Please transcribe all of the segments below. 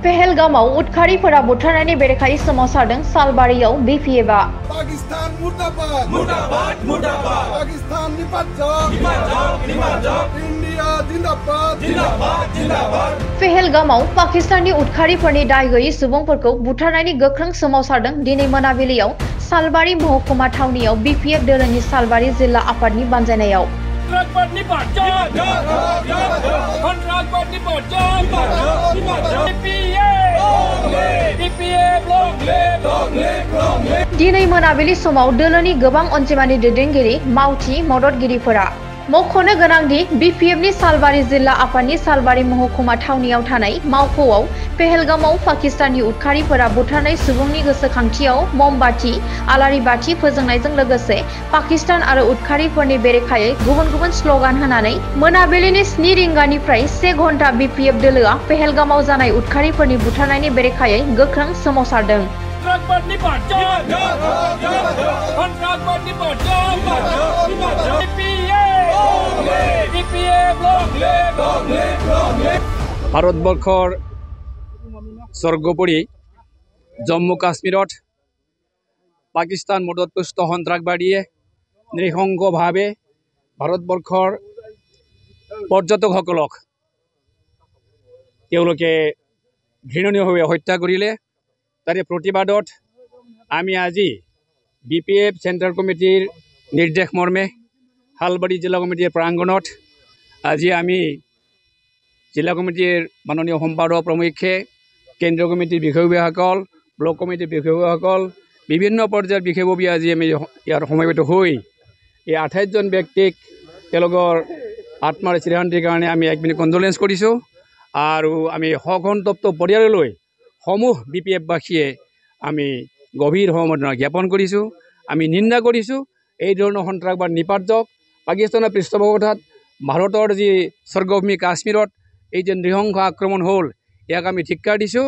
पेहेलगामाव उदखारिफोरा बुथारनायनि बेरेखायै सोमावसारदों सालबारियाव बीपीएफआ। पाकिस्तान मुर्दाबाद मुर्दाबाद मुर्दाबाद पाकिस्तान निपात इंडिया जिंदाबाद जिंदाबाद जिंदाबाद पेहेलगामाव पाकिस्ताननि उदखारिफोरनि दाय गैयै सुबुंफोरखौ बुथारनायनि गोख्रों सोमावसारदों दिनै मोनाबिलियाव सालबारि महकुमा थावनियाव बीपीएफ दोलोनि सालबारि जिल्ला आफादनि बानजायनायाव। दिनै मोनाबिलि समाव दोलोनि गोबां अनजिमानि दैदेनगिरि मावथि मददगिरिफोरा मख'नो गोनांदि बीपीएफनि सालबारि जिल्ला आफादनि सालबारि महकुमा थावनियाव थानाय मावख'आव पेहेलगामाव पाकिस्ताननि उदखारिफोरा बुथारनाय सुबुंनि गोसोखांथियाव ममबाति आलारि बाथि फोजोंनायजों लोगोसे पाकिस्तान आरो उदखारिफोरनि बेरेखायै गुबुन गुबुन स्लगान होनानै मोनाबिलिनि 7 रिंगानिफ्राय 1 घन्टा बीपीएफ दोलोआ पेहेलगामाव जानाय उदखारिफोरनि बुथारनायनि बेरेखायै गोख्रों सोमावसारदों। ভাৰতবৰ্ষৰ সৰ্বোপৰি জম্মু কাশ্মীৰত পাকিস্তান মদতপুষ্ট সন্ত্ৰাসবাদীয়ে নৃশংসভাৱে ভাৰতবৰ্ষৰ পৰ্যটকসকলক তেওঁলোকে ঘৃণনীয়ভাৱে হত্যা কৰিলে। তাৰে প্ৰতিবাদত আমি আজি বিপিএফ চেণ্ট্ৰেল কমিটিৰ নিৰ্দেশ মৰ্মে শালবাৰী জিলা কমিটিৰ প্ৰাংগণত আজি আমি জিলা কমিটিৰ মাননীয় সম্পাদক প্ৰমুখ্যে কেন্দ্ৰীয় কমিটিৰ বিষয়ববীয়াসকল ব্লক কমিটিৰ বিষয়ববীয়াসকল বিভিন্ন পৰ্যায়ৰ বিষয়ববীয়া আজি আমি ইয়াৰ সমবেত হৈ এই 28 জন ব্যক্তিক তেওঁলোকৰ আত্মাৰ চিৰশান্তিৰ কাৰণে আমি এক মিনিট কণ্ডোলেঞ্চ কৰিছোঁ আৰু আমি সসন্তপ্ত পৰিয়াললৈ সমূহ বিপিএফবাসীয়ে আমি গভীৰ সমবেদনা জ্ঞাপন কৰিছোঁ। আমি নিন্দা কৰিছোঁ এই ধৰণৰ সন্ত্ৰাসবাদ নিপাত যাওক। পাকিস্তানৰ পৃষ্ঠপোষকতাত ভাৰতৰ যি স্বৰ্গভূমি কাশ্মীৰত এই যে নৃশংস আক্ৰমণ হ'ল ইয়াক আমি ধিক্কাৰ দিছোঁ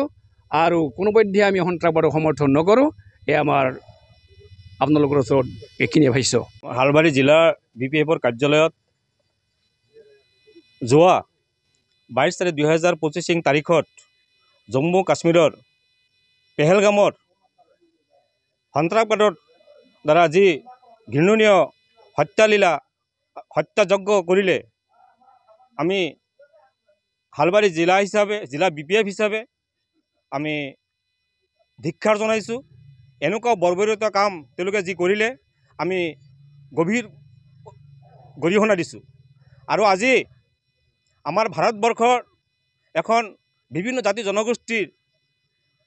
আৰু কোনোপধ্যে আমি সন্ত্ৰাসবাদক সমৰ্থন নকৰোঁ। এয়া আমাৰ আপোনালোকৰ ওচৰত এইখিনিয়ে ভাষ্য। শালবাৰী জিলাৰ বিপিএফৰ কাৰ্যালয়ত যোৱা 22 তাৰিখ 2025 তাৰিখত জম্মু কাশ্মীৰৰ পেহেলগামৰ সন্ত্ৰাসবাদৰ দ্বাৰা যি ঘৃণনীয় হত্যালীলা হত্যাযজ্ঞ কৰিলে আমি শালবাৰী জিলা বিপিএফ হিচাপে আমি ধিক্কাৰ জনাইছোঁ। এনেকুৱা বৰ্বৰতা কাম তেওঁলোকে যি কৰিলে আমি গভীৰ গৰিহণা দিছোঁ। আৰু আজি আমাৰ ভাৰতবৰ্ষৰ এখন বিভিন্ন জাতি জনগোষ্ঠীৰ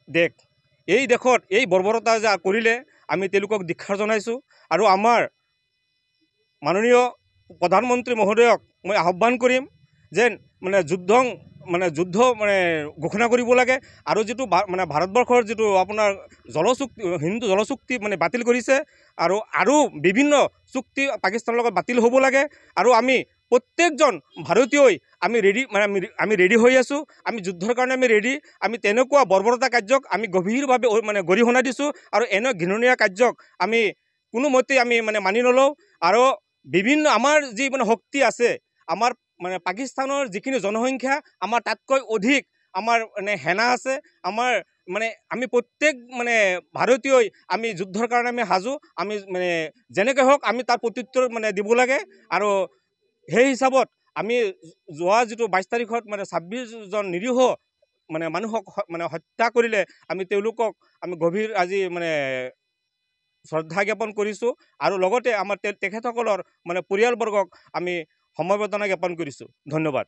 দেশ, এই দেশত এই বৰ্বৰতা যে কৰিলে আমি তেওঁলোকক ধিক্কাৰ জনাইছোঁ। আৰু আমাৰ মাননীয় প্ৰধানমন্ত্ৰী মহোদয়ক মই আহ্বান কৰিম যেন যুদ্ধ ঘোষণা কৰিব লাগে। আৰু যিটো ভাৰতবৰ্ষৰ যিটো আপোনাৰ হিন্দু জলচুক্তি বাতিল কৰিছে আৰু বিভিন্ন চুক্তি পাকিস্তানৰ লগত বাতিল হ'ব লাগে। আৰু আমি প্ৰত্যেকজন ভাৰতীয়ই আমি ৰেডি হৈ আছোঁ। আমি যুদ্ধৰ কাৰণে আমি ৰেডি। আমি তেনেকুৱা বৰ্বৰতা কাৰ্যক আমি গভীৰভাৱে গৰিহণা দিছোঁ আৰু এনে ঘৃণনীয় কাৰ্যক আমি কোনোমতেই আমি মানি নলওঁ। আৰু বিভিন্ন আমাৰ যি শক্তি আছে, আমাৰ পাকিস্তানৰ যিখিনি জনসংখ্যা আমাৰ তাতকৈ অধিক আমাৰ সেনা আছে। আমাৰ আমি প্ৰত্যেক ভাৰতীয়ই আমি যুদ্ধৰ কাৰণে আমি সাজু। আমি যেনেকৈ হওক আমি তাৰ প্ৰত্যুত্তৰ দিব লাগে। আৰু সেই হিচাপত আমি যোৱা যিটো 22 তাৰিখত 26 জন নিৰীহ মানুহক হত্যা কৰিলে আমি তেওঁলোকক আমি গভীৰ আজি শ্ৰদ্ধা জ্ঞাপন কৰিছোঁ। আৰু লগতে আমাৰ তেখেতসকলৰ পৰিয়ালবৰ্গক আমি সমবেদনা জ্ঞাপন কৰিছোঁ। ধন্যবাদ।